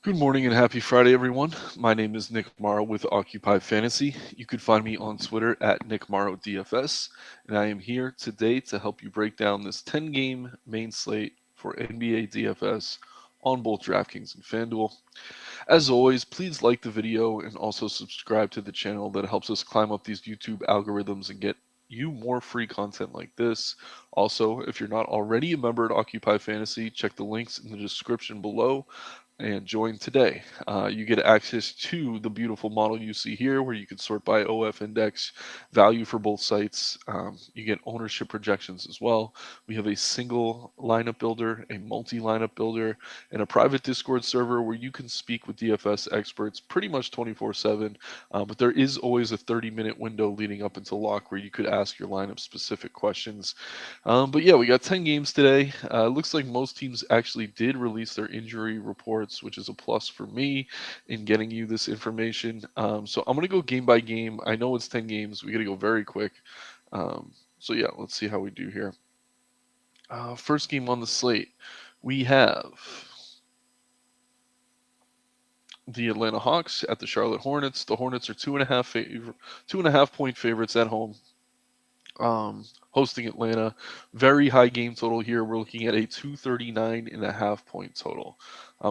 Good morning and happy Friday, everyone. My name is Nick Marro with Occupy Fantasy. You could find me on Twitter at Nick Marro DFS, and I am here today to help you break down this 10-game main slate for NBA DFS on both DraftKings and FanDuel. As always, please like the video and also subscribe to the channel. That helps us climb up these YouTube algorithms and get you more free content like this. Also, if you're not already a member at Occupy Fantasy, check the links in the description below and join today. You get access to the beautiful model you see here where you can sort by OF index, value for both sites. You get ownership projections as well. We have a single lineup builder, a multi lineup builder, and a private Discord server where you can speak with DFS experts pretty much 24/7. But there is always a 30-minute window leading up until lock where you could ask your lineup specific questions. But yeah, we got 10 games today. Looks like most teams actually did release their injury reports, which is a plus for me in getting you this information. So I'm going to go game by game. I know it's 10 games. We got to go very quick. So yeah, let's see how we do here. First game on the slate, we have the Atlanta Hawks at the Charlotte Hornets. The Hornets are 2.5 point favorites at home, hosting Atlanta. Very high game total here. We're looking at a 239.5 point total.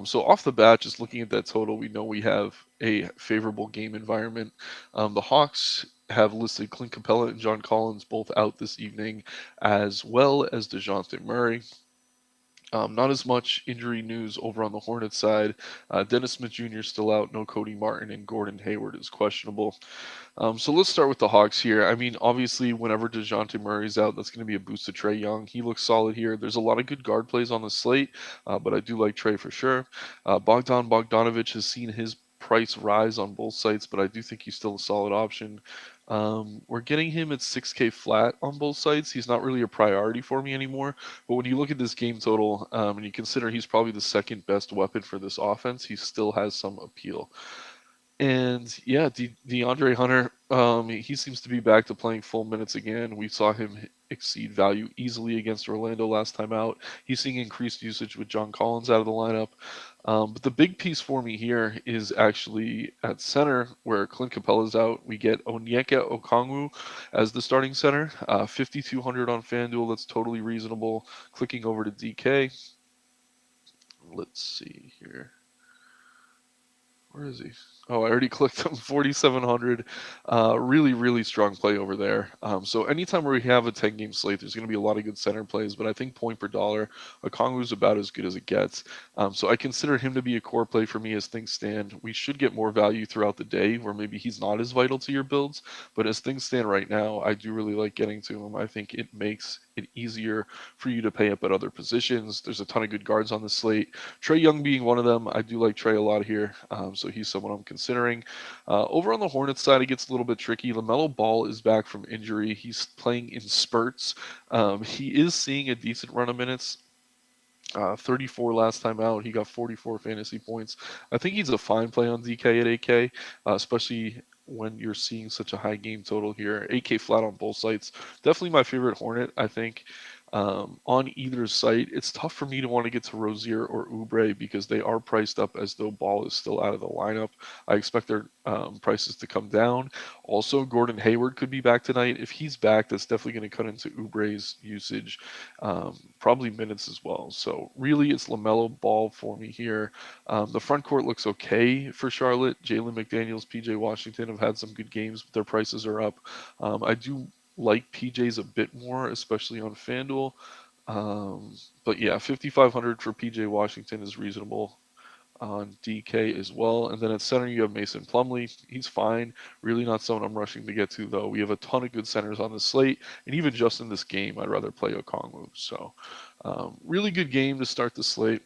So off the bat, just looking at that total, we know we have a favorable game environment. The Hawks have listed Clint Capella and John Collins both out this evening, as well as DeJounte Murray. Not as much injury news over on the Hornets side. Dennis Smith Jr. is still out. No Cody Martin, and Gordon Hayward is questionable. So let's start with the Hawks here. I mean, obviously, whenever DeJounte Murray's out, that's going to be a boost to Trae Young. He looks solid here. There's a lot of good guard plays on the slate, but I do like Trae for sure. Bogdan Bogdanovic has seen his price rise on both sites, but I do think he's still a solid option. We're getting him at 6K flat on both sites. He's not really a priority for me anymore. But when you look at this game total and you consider he's probably the second best weapon for this offense, he still has some appeal. And yeah, DeAndre Hunter, he seems to be back to playing full minutes again. We saw him exceed value easily against Orlando last time out. He's seeing increased usage with John Collins out of the lineup. But the big piece for me here is actually at center, where Clint Capella's out. We get Onyeka Okongwu as the starting center. 5,200 on FanDuel. That's totally reasonable. Clicking over to DK. Let's see here. Where is he? Oh, I already clicked him. 4,700. Really, really strong play over there. So anytime where we have a 10-game slate, there's going to be a lot of good center plays. But I think point per dollar, Okongwu's about as good as it gets. So I consider him to be a core play for me as things stand. We should get more value throughout the day, where maybe he's not as vital to your builds. But as things stand right now, I do really like getting to him. I think it makes it easier for you to pay up at other positions. There's a ton of good guards on the slate. Trae Young being one of them. I do like Trae a lot here, so he's someone I'm considering. Over on the Hornets side, it gets a little bit tricky. LaMelo Ball is back from injury. He's playing in spurts. He is seeing a decent run of minutes. 34 last time out. He got 44 fantasy points. I think he's a fine play on DK at 8K, especially when you're seeing such a high game total here. 8K flat on both sites. Definitely my favorite Hornet, I think. On either site, it's tough for me to want to get to Rozier or Oubre because they are priced up as though Ball is still out of the lineup. I expect their prices to come down. Also, Gordon Hayward could be back tonight. If he's back, that's definitely going to cut into Oubre's usage, probably minutes as well. So really, it's LaMelo Ball for me here. The front court looks okay for Charlotte. Jalen McDaniels, PJ Washington have had some good games, but their prices are up. I do like PJ's a bit more, especially on FanDuel. But yeah, 5,500 for PJ Washington is reasonable on DK as well. And then at center, you have Mason Plumlee. He's fine. Really not someone I'm rushing to get to, though. We have a ton of good centers on the slate. And even just in this game, I'd rather play Okongwu. So really good game to start the slate.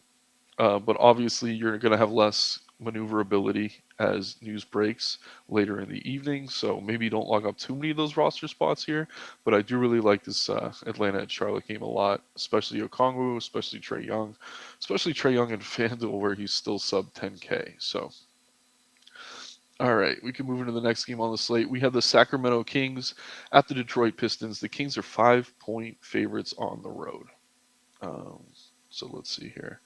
But obviously, you're going to have less maneuverability as news breaks later in the evening. So maybe don't log up too many of those roster spots here. But I do really like this Atlanta and Charlotte game a lot, especially Okongwu, especially Trey Young and FanDuel where he's still sub 10K. So. All right, we can move into the next game on the slate. We have the Sacramento Kings at the Detroit Pistons. The Kings are 5-point favorites on the road. Um, so let's see here.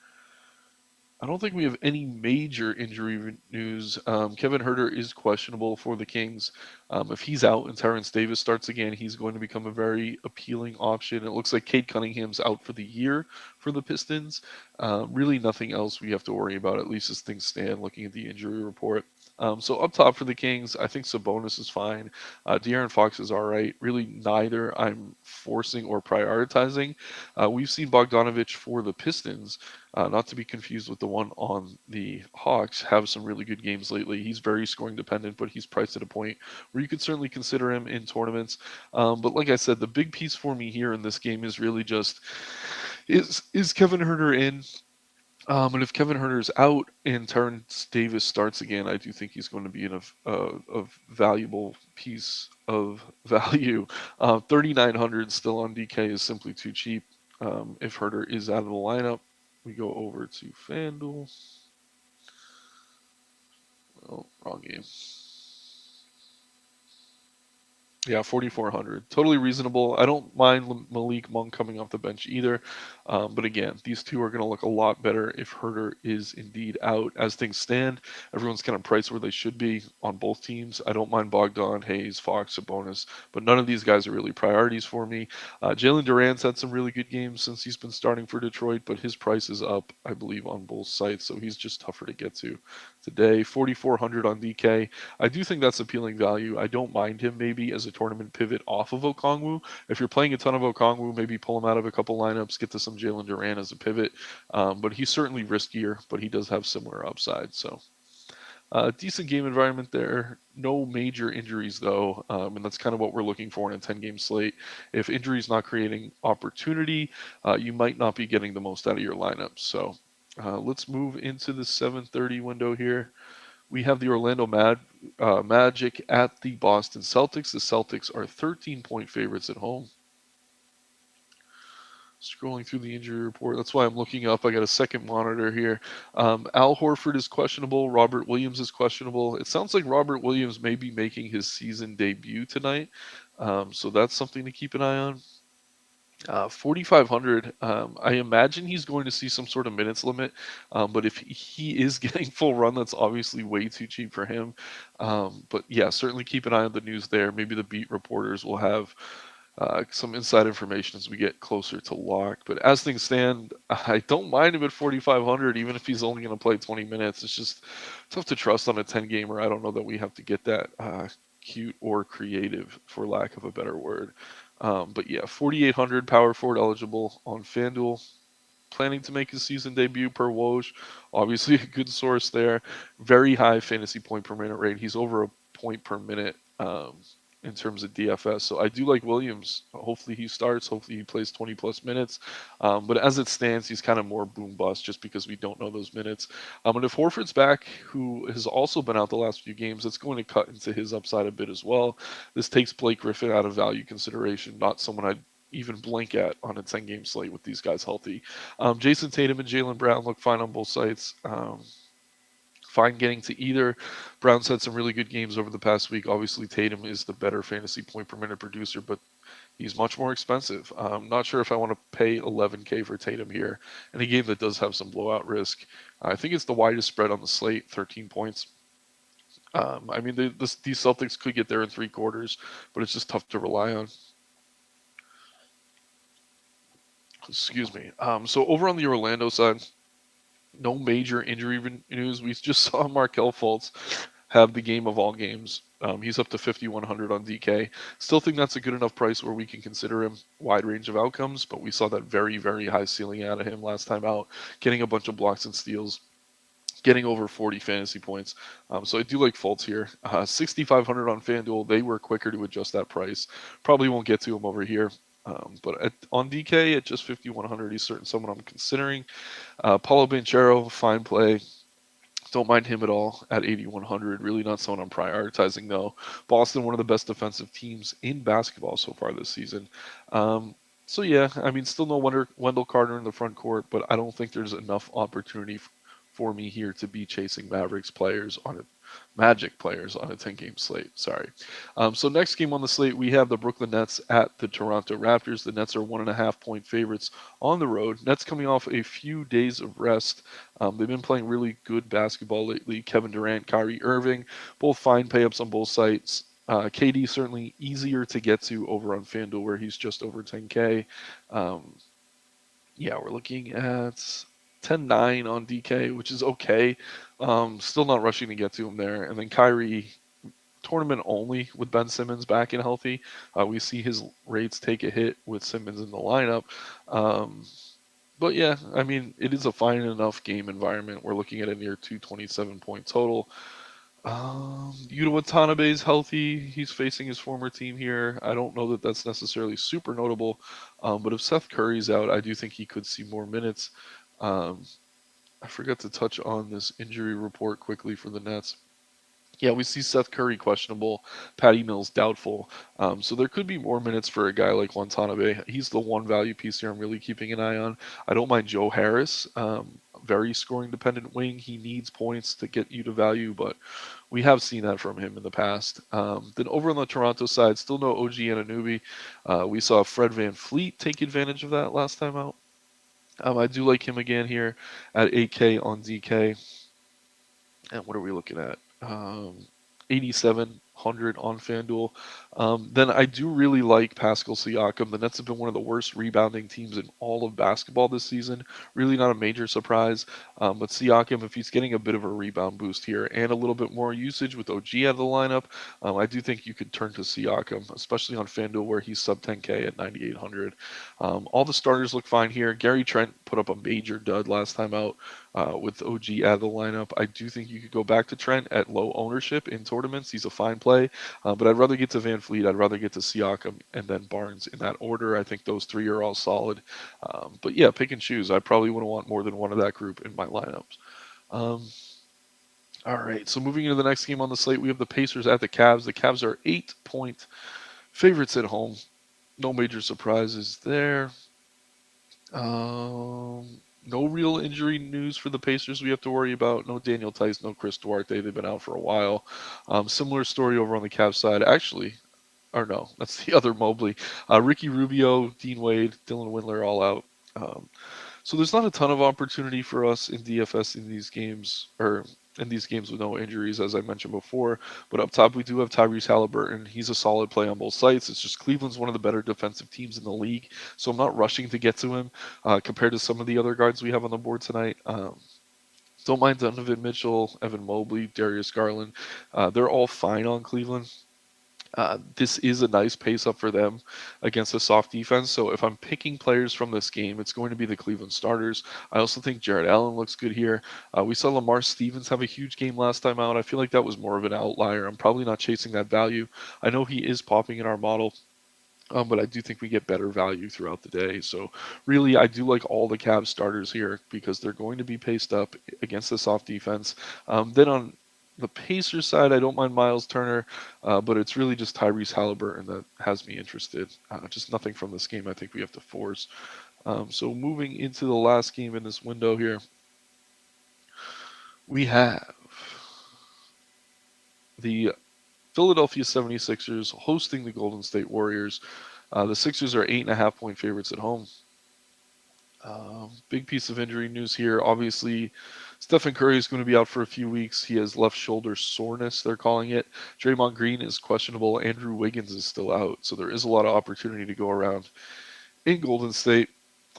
I don't think we have any major injury news. Kevin Herter is questionable for the Kings. If he's out and Terrence Davis starts again, he's going to become a very appealing option. It looks like Cade Cunningham's out for the year for the Pistons. Really, nothing else we have to worry about, at least as things stand, looking at the injury report. So up top for the Kings, I think Sabonis is fine. De'Aaron Fox is all right. Really, neither I'm forcing or prioritizing. We've seen Bogdanovich for the Pistons, not to be confused with the one on the Hawks, have some really good games lately. He's very scoring dependent, but he's priced at a point where you could certainly consider him in tournaments. But like I said, the big piece for me here in this game is really just is Kevin Herter in? And if Kevin Herter's out and Terrence Davis starts again, I do think he's going to be in a valuable piece of value. 3,900 still on DK is simply too cheap. If Herter is out of the lineup, we go over to FanDuel. Oh, wrong game. Yeah, 4,400. Totally reasonable. I don't mind Malik Monk coming off the bench either. But again, these two are going to look a lot better if Herter is indeed out. As things stand, everyone's kind of priced where they should be on both teams. I don't mind Bogdan, Hayes, Fox, Sabonis, but none of these guys are really priorities for me. Jalen Duran's had some really good games since he's been starting for Detroit, but his price is up, I believe, on both sites, so he's just tougher to get to today. 4,400 on DK. I do think that's appealing value. I don't mind him maybe as a tournament pivot off of Okongwu. If you're playing a ton of Okongwu, maybe pull him out of a couple lineups, get to some Jalen Duran as a pivot. But he's certainly riskier, but he does have similar upside. So decent game environment there. No major injuries though, and that's kind of what we're looking for in a 10-game slate. If injuries not creating opportunity, you might not be getting the most out of your lineup. So let's move into the 7:30 window here. We have the Magic at the Boston Celtics. The Celtics are 13-point favorites at home. Scrolling through the injury report. That's why I'm looking up. I got a second monitor here. Al Horford is questionable. Robert Williams is questionable. It sounds like Robert Williams may be making his season debut tonight. So that's something to keep an eye on. 4,500. I imagine he's going to see some sort of minutes limit, but if he is getting full run, that's obviously way too cheap for him. But yeah, certainly keep an eye on the news there. Maybe the beat reporters will have some inside information as we get closer to lock. But as things stand, I don't mind him at 4,500, even if he's only going to play 20 minutes. It's just tough to trust on a 10 gamer. I don't know that we have to get that cute or creative, for lack of a better word. But yeah, 4,800 power forward eligible on FanDuel. Planning to make his season debut per Woj. Obviously, a good source there. Very high fantasy point per minute rate. He's over a point per minute in terms of DFS. So I do like Williams. Hopefully he starts. Hopefully he plays 20 plus minutes. But as it stands, he's kind of more boom bust just because we don't know those minutes. And if Horford's back, who has also been out the last few games, it's going to cut into his upside a bit as well. This takes Blake Griffin out of value consideration, not someone I'd even blink at on a 10-game slate with these guys healthy. Jason Tatum and Jaylen Brown look fine on both sites. Fine getting to either. Brown's had some really good games over the past week. Obviously, Tatum is the better fantasy point per minute producer, but he's much more expensive. I'm not sure if I want to pay 11K for Tatum here in a game that does have some blowout risk. I think it's the widest spread on the slate, 13 points. I mean, these Celtics could get there in three quarters, but it's just tough to rely on. Excuse me. So over on the Orlando side, no major injury news. We just saw Markelle Fultz have the game of all games. He's up to 5,100 on DK. Still think that's a good enough price where we can consider him wide range of outcomes, but we saw that very, very high ceiling out of him last time out, getting a bunch of blocks and steals, getting over 40 fantasy points. So I do like Fultz here. 6,500 on FanDuel. They were quicker to adjust that price. Probably won't get to him over here. But on DK at just 5,100, he's certainly someone I'm considering. Paulo Banchero, fine play. Don't mind him at all at 8,100. Really not someone I'm prioritizing, though. Boston, one of the best defensive teams in basketball so far this season. Yeah, I mean, still no Wendell Carter in the front court, but I don't think there's enough opportunity for me here to be chasing Magic players on a 10-game slate. Sorry. So next game on the slate, we have the Brooklyn Nets at the Toronto Raptors. The Nets are 1.5-point favorites on the road. Nets coming off a few days of rest. They've been playing really good basketball lately. Kevin Durant, Kyrie Irving, both fine payups on both sites. KD certainly easier to get to over on FanDuel, where he's just over 10K. Um, yeah, we're looking at 10-9 on DK, which is okay. Still not rushing to get to him there. And then Kyrie, tournament only with Ben Simmons back and healthy. We see his rates take a hit with Simmons in the lineup. Um, but yeah, I mean, it is a fine enough game environment. We're looking at a near 227 point total. Yuta Watanabe is healthy. He's facing his former team here. I don't know that that's necessarily super notable, but if Seth Curry's out, I do think he could see more minutes. Um, I forgot to touch on this injury report quickly for the Nets. Yeah, we see Seth Curry questionable, Patty Mills doubtful. So there could be more minutes for a guy like Watanabe. He's the one value piece here I'm really keeping an eye on. I don't mind Joe Harris, very scoring dependent wing. He needs points to get you to value, but we have seen that from him in the past. Then over on the Toronto side, still no OG Anunoby. We saw Fred Van Fleet take advantage of that last time out. I do like him again here at 8K on DK. And what are we looking at? 8,700 on FanDuel. Then I do really like Pascal Siakam. The Nets have been one of the worst rebounding teams in all of basketball this season. Really not a major surprise. But Siakam, if he's getting a bit of a rebound boost here and a little bit more usage with OG out of the lineup, I do think you could turn to Siakam, especially on FanDuel where he's sub 10K at 9,800. All the starters look fine here. Gary Trent put up a major dud last time out with OG out of the lineup. I do think you could go back to Trent at low ownership in tournaments. He's a fine play, but I'd rather get to Van Fleet. I'd rather get to Siakam and then Barnes in that order. I think those three are all solid. But yeah, pick and choose. I probably wouldn't want more than one of that group in my lineups. Um, all right, so moving into the next game on the slate, we have the Pacers at the Cavs. The Cavs are 8-point favorites at home. No major surprises there. No real injury news for the Pacers we have to worry about. No Daniel Tice, no Chris Duarte. They've been out for a while. Similar story over on the Cavs side. Actually, or no, that's the other Mobley. Ricky Rubio, Dean Wade, Dylan Windler all out. Um, so there's not a ton of opportunity for us in DFS in these games, or in these games with no injuries, as I mentioned before. But up top, we do have Tyrese Halliburton. He's a solid play on both sites. It's just Cleveland's one of the better defensive teams in the league, so I'm not rushing to get to him compared to some of the other guards we have on the board tonight. Don't mind Donovan Mitchell, Evan Mobley, Darius Garland. They're all fine on Cleveland. This is a nice pace up for them against a soft defense. So if I'm picking players from this game, it's going to be the Cleveland starters. I also think Jared Allen looks good here. We saw Lamar Stevens have a huge game last time out. I feel like that was more of an outlier. I'm probably not chasing that value. I know he is popping in our model. But I do think we get better value throughout the day. So really, I do like all the Cavs starters here because they're going to be paced up against the soft defense. Then on the Pacers side, I don't mind Miles Turner, but it's really just Tyrese Halliburton that has me interested. Just nothing from this game I think we have to force. So moving into the last game in this window here, we have the Philadelphia 76ers hosting the Golden State Warriors. The Sixers are 8.5-point favorites at home. Big piece of injury news here. Obviously, Stephen Curry is going to be out for a few weeks. He has left shoulder soreness, they're calling it. Draymond Green is questionable. Andrew Wiggins is still out. So there is a lot of opportunity to go around in Golden State.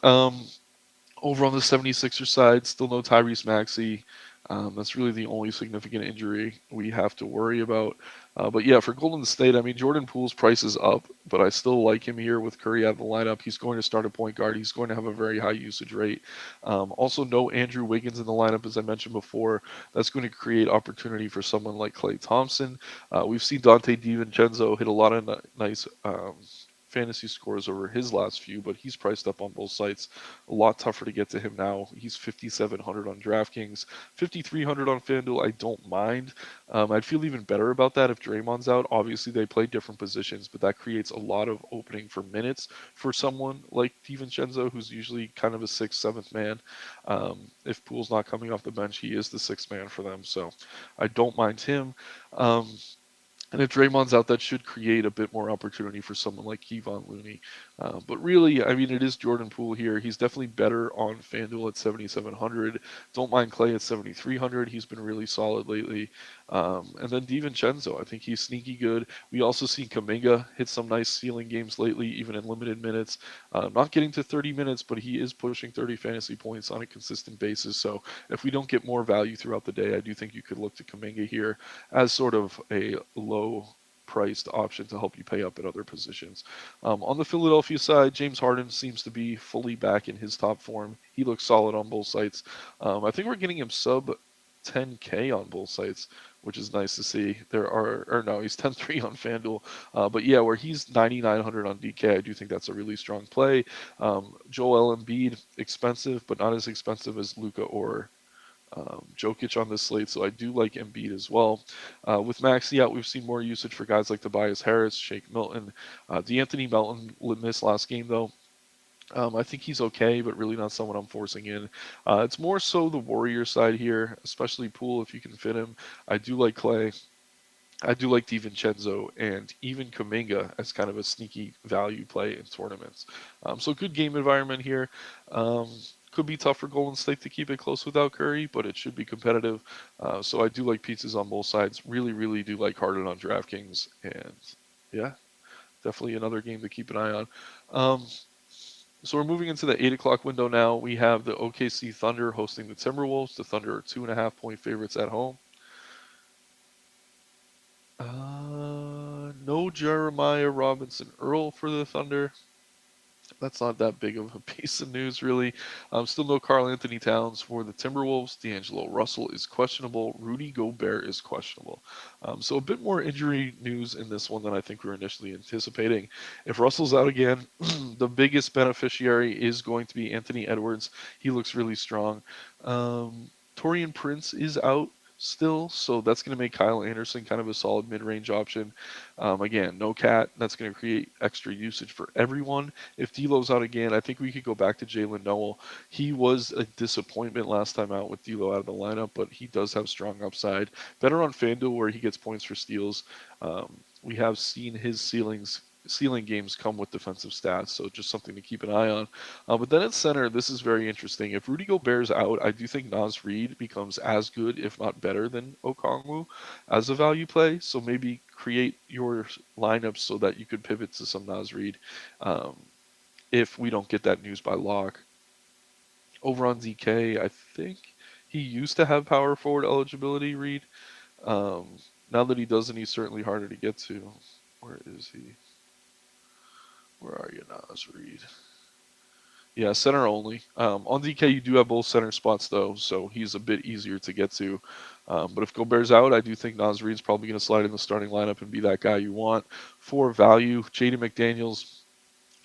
Over on the 76ers side, still no Tyrese Maxey. That's really the only significant injury we have to worry about. But yeah, for Golden State, I mean, Jordan Poole's price is up, but I still like him here with Curry out of the lineup. He's going to start a point guard. He's going to have a very high usage rate. Also, no Andrew Wiggins in the lineup, as I mentioned before. That's going to create opportunity for someone like Klay Thompson. We've seen Dante DiVincenzo hit a lot of nice fantasy scores over his last few, but he's priced up on both sites. A lot tougher to get to him now. He's 5,700 on DraftKings, 5,300 on FanDuel. I don't mind. I'd feel even better about that if Draymond's out. Obviously, they play different positions, but that creates a lot of opening for minutes for someone like DiVincenzo, who's usually kind of a sixth, seventh man. If Poole's not coming off the bench, he is the sixth man for them. So I don't mind him. Um, and if Draymond's out, that should create a bit more opportunity for someone like Kevon Looney. But really, I mean, it is Jordan Poole here. He's definitely better on FanDuel at 7,700. Don't mind Clay at 7,300. He's been really solid lately. And then DiVincenzo, I think he's sneaky good. We also seen Kuminga hit some nice ceiling games lately, even in limited minutes. Not getting to 30 minutes, but he is pushing 30 fantasy points on a consistent basis. So if we don't get more value throughout the day, I do think you could look to Kuminga here as sort of a low priced option to help you pay up at other positions. On the Philadelphia side, James Harden seems to be fully back in his top form. He looks solid on both sites. I think we're getting him sub 10K on both sites, which is nice to see. Or no, he's 10-3 on FanDuel. But yeah, where he's 9,900 on DK, I do think that's a really strong play. Joel Embiid, expensive, but not as expensive as Luka or Jokic on this slate, so I do like Embiid as well. With Maxey out, we've seen more usage for guys like Tobias Harris, Shake Milton. DeAnthony Melton missed last game, though. I think he's okay, but really not someone I'm forcing in. It's more so the Warrior side here, especially Poole if you can fit him. I do like Clay. I do like DiVincenzo and even Kuminga as kind of a sneaky value play in tournaments. So good game environment here. Um, could be tough for Golden State to keep it close without Curry, but it should be competitive. So I do like pizzas on both sides. Really, really do like Harden on DraftKings. And yeah, definitely another game to keep an eye on. Um, so we're moving into the 8 o'clock window now. We have the OKC Thunder hosting the Timberwolves. The Thunder are 2.5 point favorites at home. No Jeremiah Robinson Earl for the Thunder. That's not that big of a piece of news, really. Still no Karl Anthony Towns for the Timberwolves. D'Angelo Russell is questionable. Rudy Gobert is questionable. So a bit more injury news in this one than I think we were initially anticipating. If Russell's out again, the biggest beneficiary is going to be Anthony Edwards. He looks really strong. Torian Prince is out still, so that's going to make Kyle Anderson kind of a solid mid-range option. Again, no cat. That's going to create extra usage for everyone. If D'Lo's out again, I think we could go back to Jalen Noel. He was a disappointment last time out with D'Lo out of the lineup, but he does have strong upside. Better on FanDuel where he gets points for steals. We have seen his ceiling games come with defensive stats, so just something to keep an eye on. But then at center, this is very interesting. If Rudy Gobert's out, I do think Naz Reid becomes as good, if not better, than Okongwu as a value play. So maybe create your lineups so that you could pivot to some Naz Reid um, if we don't get that news by lock. Over on DK, I think he used to have power forward eligibility, Reid. Um, now that he doesn't, he's certainly harder to get to. Where is he? Where are you, Naz Reid? Yeah, center only. On DK, you do have both center spots, though, so he's a bit easier to get to. But if Gobert's out, I do think Naz Reid's probably going to slide in the starting lineup and be that guy you want. For value, Jaden McDaniels,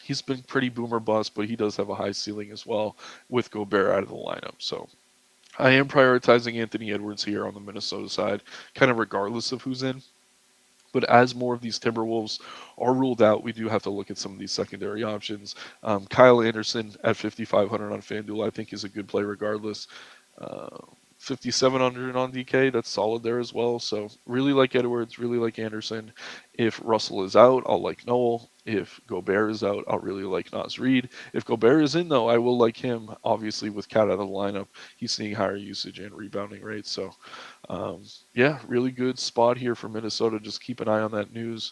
he's been pretty boomer bust, but he does have a high ceiling as well with Gobert out of the lineup. So I am prioritizing Anthony Edwards here on the Minnesota side, kind of regardless of who's in. But as more of these Timberwolves are ruled out, we do have to look at some of these secondary options. Kyle Anderson at 5,500 on FanDuel, I think, is a good play regardless. Uh, 5,700 on DK, that's solid there as well. So really like Edwards, really like Anderson. If Russell is out, I'll like Noel. If Gobert is out, I'll really like Naz Reid. If Gobert is in, though, I will like him. Obviously, with Cat out of the lineup, he's seeing higher usage and rebounding rates. So yeah, really good spot here for Minnesota. Just keep an eye on that news.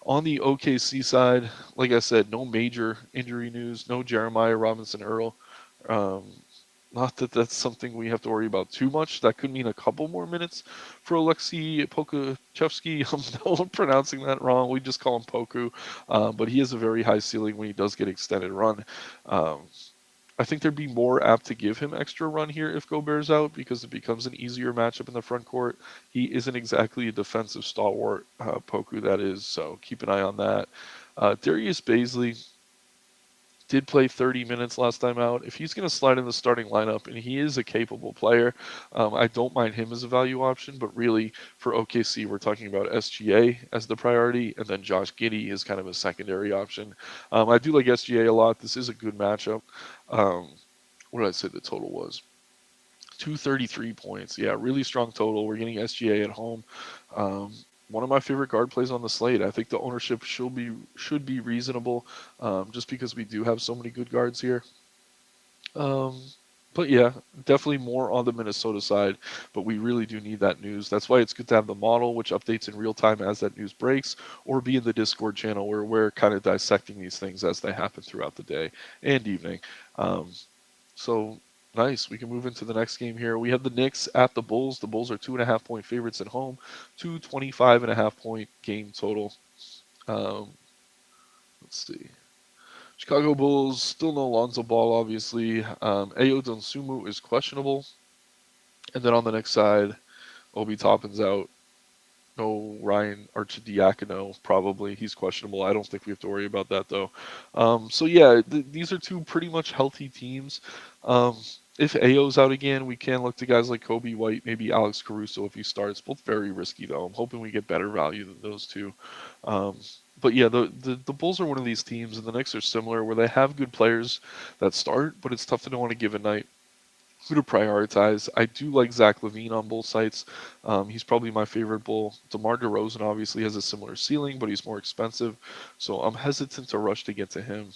On the OKC side, like I said, no major injury news, no Jeremiah Robinson Earl. Um, Not that that's something we have to worry about too much. That could mean a couple more minutes for Alexei Pokachevsky. I'm pronouncing that wrong. We just call him Poku. But he has a very high ceiling when he does get extended run. Um, I think there'd be more apt to give him extra run here if Gobert's out because it becomes an easier matchup in the front court. He isn't exactly a defensive stalwart, Poku, that is, so keep an eye on that. Darius Baisley did play 30 minutes last time out. If he's going to slide in the starting lineup, and he is a capable player, I don't mind him as a value option. But really, for OKC, we're talking about SGA as the priority, and then Josh Giddey is kind of a secondary option. I do like SGA a lot. This is a good matchup. Um, what did I say the total was? 233 points. Yeah, really strong total. We're getting SGA at home. Um, One of my favorite guard plays on the slate. I think the ownership should be reasonable, just because we do have so many good guards here. Um, but yeah, definitely more on the Minnesota side. But we really do need that news. That's why it's good to have the model, which updates in real time as that news breaks, or be in the Discord channel where we're kind of dissecting these things as they happen throughout the day and evening. Um, so nice. We can move into the next game here. We have the Knicks at the Bulls. The Bulls are 2.5 point favorites at home. 225.5 point game total. Um, let's see. Chicago Bulls still no Lonzo Ball, obviously. Ayo Dosunmu is questionable, and then on the next side, Obi Toppin's out. No Ryan Arcidiacono, probably. He's questionable. I don't think we have to worry about that, though. So, yeah, these are two pretty much healthy teams. Um, if Ayo's out again, we can look to guys like Kobe White, maybe Alex Caruso if he starts. Both very risky, though. I'm hoping we get better value than those two. Um, but yeah, the Bulls are one of these teams, and the Knicks are similar, where they have good players that start, but it's tough to know on a given night who to prioritize. I do like Zach LaVine on both sites. He's probably my favorite Bull. DeMar DeRozan obviously has a similar ceiling, but he's more expensive, so I'm hesitant to rush to get to him.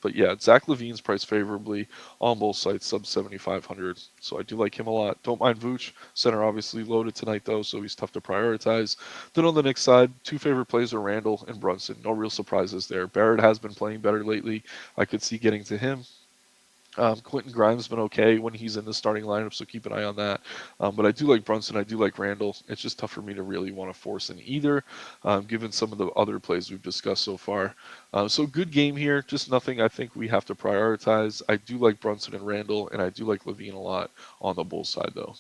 But yeah, Zach LaVine's priced favorably on both sites, sub 7,500. So I do like him a lot. Don't mind Vooch. Center obviously loaded tonight though, so he's tough to prioritize. Then on the Knicks side, two favorite plays are Randall and Brunson. No real surprises there. Barrett has been playing better lately. I could see getting to him. Quentin Grimes has been okay when he's in the starting lineup, so keep an eye on that. But I do like Brunson. I do like Randall. It's just tough for me to really want to force in either, given some of the other plays we've discussed so far. So good game here. Just nothing I think we have to prioritize. I do like Brunson and Randall, and I do like Levine a lot on the Bulls side, though.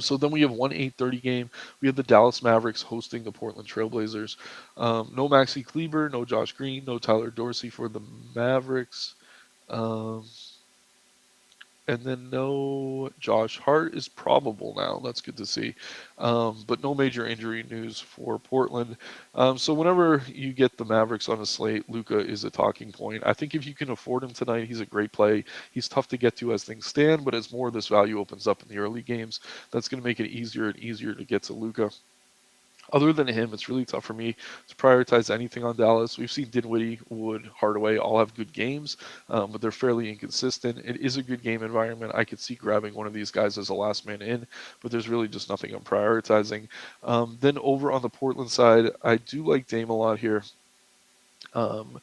So then we have one 8:30 game. We have the Dallas Mavericks hosting the Portland Trailblazers. No Maxi Kleber, no Josh Green, no Tyler Dorsey for the Mavericks. Um, and then no Josh Hart is probable now. That's good to see. But no major injury news for Portland. So whenever you get the Mavericks on a slate, Luka is a talking point. I think if you can afford him tonight, he's a great play. He's tough to get to as things stand, but as more of this value opens up in the early games, that's going to make it easier and easier to get to Luka. Other than him, it's really tough for me to prioritize anything on Dallas. We've seen Dinwiddie, Wood, Hardaway all have good games, but they're fairly inconsistent. It is a good game environment. I could see grabbing one of these guys as a last man in, but there's really just nothing I'm prioritizing. Then over on the Portland side, I do like Dame a lot here. Um,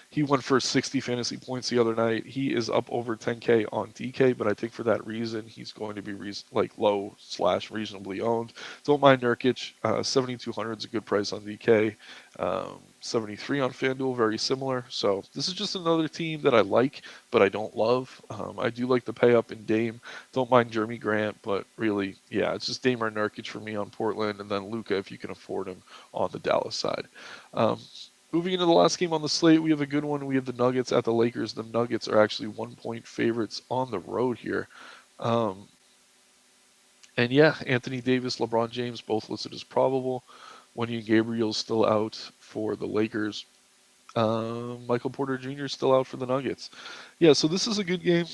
he went for 60 fantasy points the other night. He is up over 10K on DK, but I think for that reason, he's going to be like low slash reasonably owned. Don't mind Nurkic. 7,200 is a good price on DK. 73 on FanDuel, very similar. So this is just another team that I like, but I don't love. I do like the pay up in Dame. Don't mind Jeremy Grant, but really, yeah, it's just Dame or Nurkic for me on Portland, and then Luka if you can afford him on the Dallas side. Um, Moving into the last game on the slate, we have a good one. We have the Nuggets at the Lakers. The Nuggets are actually 1 point favorites on the road here. Um, and yeah, Anthony Davis, LeBron James, both listed as probable. Wendy Gabriel's still out for the Lakers. Michael Porter Jr. is still out for the Nuggets. Yeah, so this is a good game.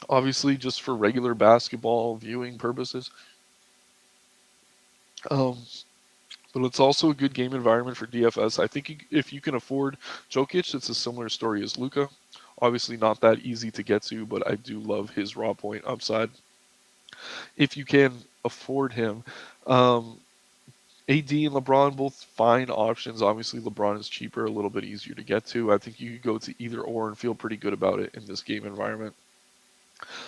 Obviously, just for regular basketball viewing purposes. Um, but it's also a good game environment for DFS. I think if you can afford Jokic, it's a similar story as Luka. Obviously, not that easy to get to, but I do love his raw point upside. If you can afford him, um, AD and LeBron both fine options. Obviously, LeBron is cheaper, a little bit easier to get to. I think you could go to either or and feel pretty good about it in this game environment.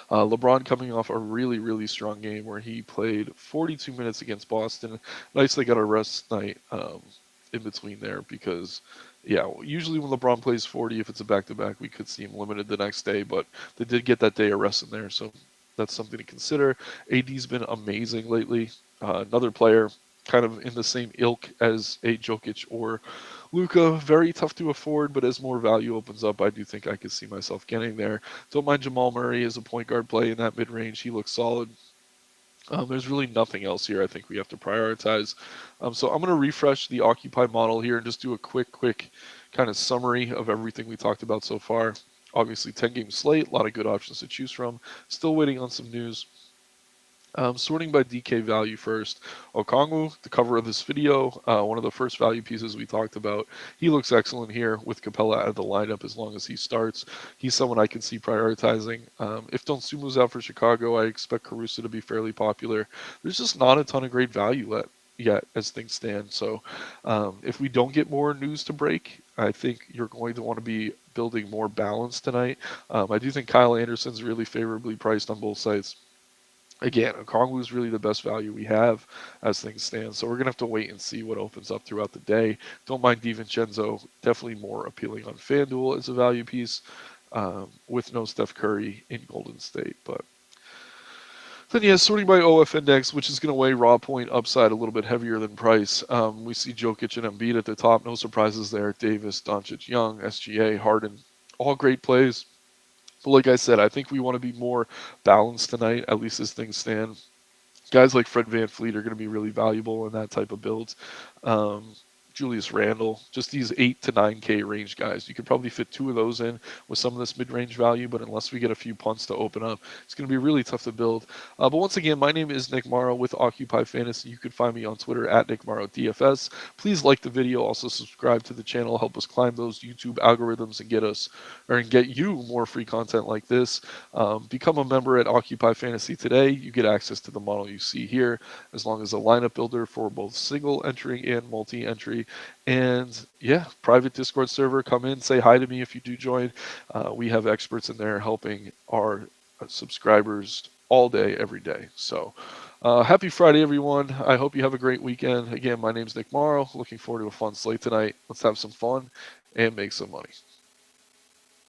LeBron coming off a really, really strong game where he played 42 minutes against Boston. Nice they got a rest night in between there because, yeah, usually when LeBron plays 40, if it's a back-to-back, we could see him limited the next day, but they did get that day of rest in there, so that's something to consider. AD's been amazing lately. Another player kind of in the same ilk as a Jokic or Luka, very tough to afford, but as more value opens up, I do think I could see myself getting there. Don't mind Jamal Murray as a point guard play in that mid range. He looks solid. There's really nothing else here I think we have to prioritize. So I'm going to refresh the Occupy model here and just do a quick kind of summary of everything we talked about so far. Obviously, 10-game slate, a lot of good options to choose from. Still waiting on some news. Sorting by DK value first. Okongwu, the cover of this video, one of the first value pieces we talked about. He looks excellent here with Capella out of the lineup as long as he starts. He's someone I can see prioritizing. If Donsumu's out for Chicago, I expect Caruso to be fairly popular. There's just not a ton of great value yet as things stand. So if we don't get more news to break, I think you're going to want to be building more balance tonight. I do think Kyle Anderson's really favorably priced on both sides. Again, Okongwu is really the best value we have as things stand. So we're going to have to wait and see what opens up throughout the day. Don't mind DiVincenzo, definitely more appealing on FanDuel as a value piece with no Steph Curry in Golden State. But then, yeah, sorting by OF index, which is going to weigh raw point upside a little bit heavier than price. We see Jokic and Embiid at the top. No surprises there. Davis, Doncic, Young, SGA, Harden, all great plays. But like I said, I think we want to be more balanced tonight, at least as things stand. Guys like Fred VanVleet are going to be really valuable in that type of build. Julius Randle, just these 8 to 9K range guys. You could probably fit 2 of those in with some of this mid-range value, but unless we get a few punts to open up, it's going to be really tough to build. But once again, my name is Nick Marro with Occupy Fantasy. You can find me on Twitter at Nick Marro DFS. Please like the video, also subscribe to the channel, help us climb those YouTube algorithms and get you more free content like this. Become a member at Occupy Fantasy today. You get access to the model you see here, as long as a lineup builder for both single entry and multi-entry. And yeah, private Discord server. Come in, say hi to me if you do join. We have experts in there helping our subscribers all day, every day. So happy Friday, everyone. I hope you have a great weekend. Again, my name's Nick Marro. Looking forward to a fun slate tonight. Let's have some fun and make some money.